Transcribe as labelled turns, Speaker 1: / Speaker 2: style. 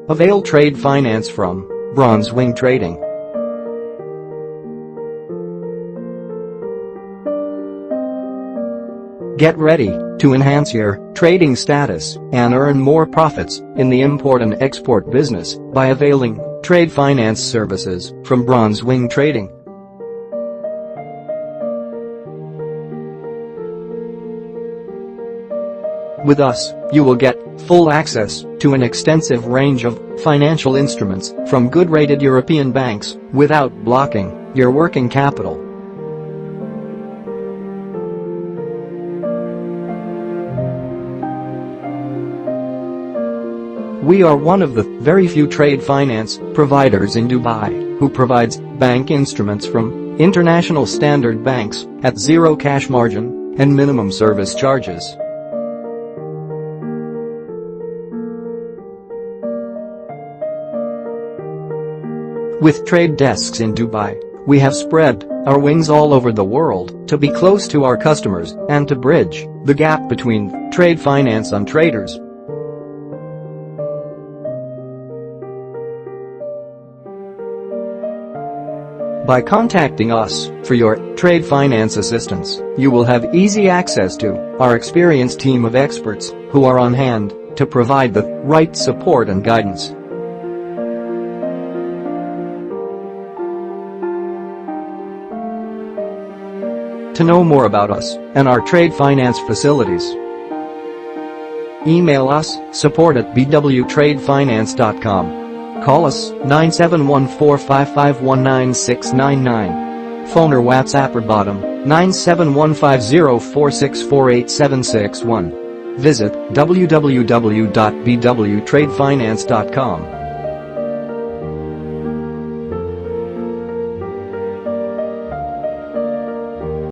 Speaker 1: Avail trade finance from Bronze Wing Trading. Get ready to enhance your trading status and earn more profits in the import and export business by availing trade finance services from Bronze Wing Trading. With us, you will get full access to an extensive range of financial instruments from good-rated European banks without blocking your working capital. We are one of the very few trade finance providers in Dubai who provides bank instruments from international standard banks at zero cash margin and minimum service charges. With trade desks in Dubai, we have spread our wings all over the world to be close to our customers and to bridge the gap between trade finance and traders. By contacting us for your trade finance assistance, you will have easy access to our experienced team of experts who are on hand to provide the right support and guidance. To know more about us and our trade finance facilities, email us support@bwtradefinance.com. Call us 971455196999. Phone or WhatsApp or bottom 9715046487661. Visit www.bwtradefinance.com.